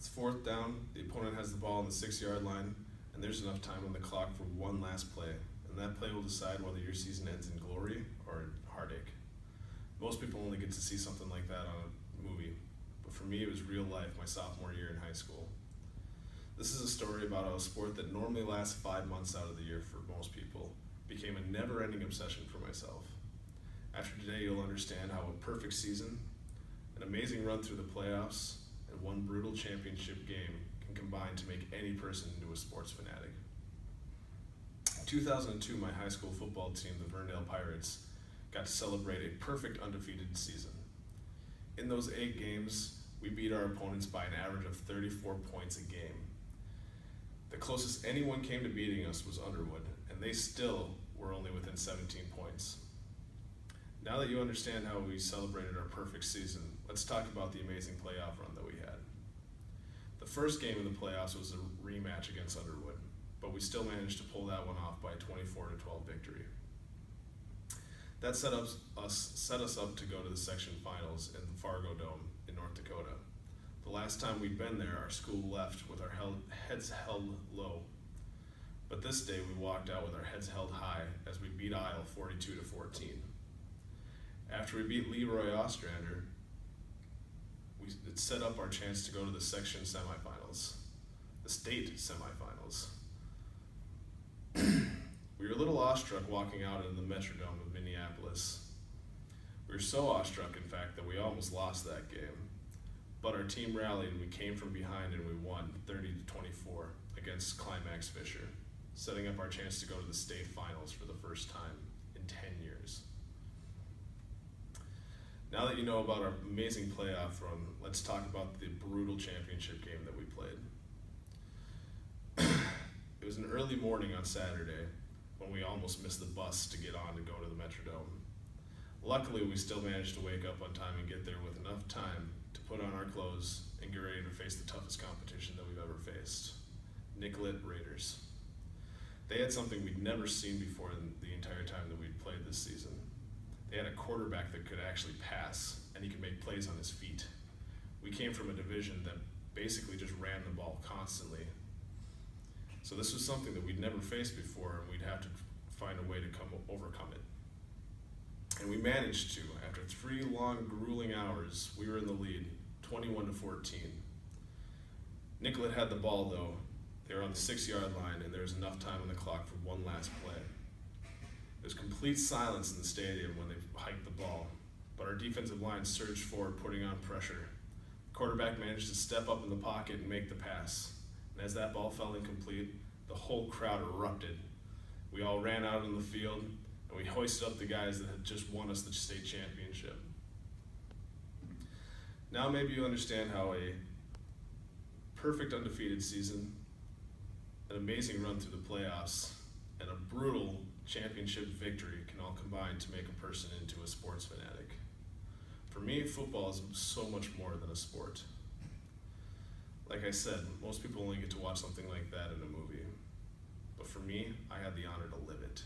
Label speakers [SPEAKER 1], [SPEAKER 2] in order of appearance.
[SPEAKER 1] It's fourth down, the opponent has the ball on the 6-yard line, and there's enough time on the clock for one last play, and that play will decide whether your season ends in glory or in heartache. Most people only get to see something like that on a movie, but for me it was real life my sophomore year in high school. This is a story about how a sport that normally lasts 5 months out of the year for most people became a never-ending obsession for myself. After today, you'll understand how a perfect season, an amazing run through the playoffs, and one brutal championship game can combine to make any person into a sports fanatic. In 2002, my high school football team, the Verndale Pirates, got to celebrate a perfect undefeated season. In those 8 games, we beat our opponents by an average of 34 points a game. The closest anyone came to beating us was Underwood, and they still were only within 17 points. Now that you understand how we celebrated our perfect season, let's talk about the amazing playoff run that we had. The first game in the playoffs was a rematch against Underwood, but we still managed to pull that one off by a 24-12 victory. That set us up to go to the section finals in the Fargo Dome in North Dakota. The last time we'd been there, our school left with our heads held low. But this day we walked out with our heads held high as we beat Isle 42-14. After we beat Leroy Ostrander, it set up our chance to go to the section semifinals, the state semifinals. We were a little awestruck walking out in the Metrodome of Minneapolis. We were so awestruck, in fact, that we almost lost that game. But our team rallied and we came from behind and we won 30-24 against Climax Fisher, setting up our chance to go to the state finals for the first time in 10 years. Now that you know about our amazing playoff run, let's talk about the brutal championship game that we played. It was an early morning on Saturday when we almost missed the bus to get on to go to the Metrodome. Luckily, we still managed to wake up on time and get there with enough time to put on our clothes and get ready to face the toughest competition that we've ever faced, Nicollet Raiders. They had something we'd never seen before in the entire time that we'd played this season. They had a quarterback that could actually pass, and he could make plays on his feet. We came from a division that basically just ran the ball constantly. So this was something that we'd never faced before, and we'd have to find a way to overcome it. And we managed to. After 3 long, grueling hours, we were in the lead, 21-14. Nicollet had the ball, though. They were on the 6-yard line, and there was enough time on the clock for one last play. There was complete silence in the stadium when they hiked the ball, but our defensive line surged forward, putting on pressure. The quarterback managed to step up in the pocket and make the pass. And as that ball fell incomplete, the whole crowd erupted. We all ran out on the field, and we hoisted up the guys that had just won us the state championship. Now maybe you understand how a perfect undefeated season, an amazing run through the playoffs, and a brutal championship victory can all combine to make a person into a sports fanatic. For me, football is so much more than a sport. Like I said, most people only get to watch something like that in a movie. But for me, I had the honor to live it.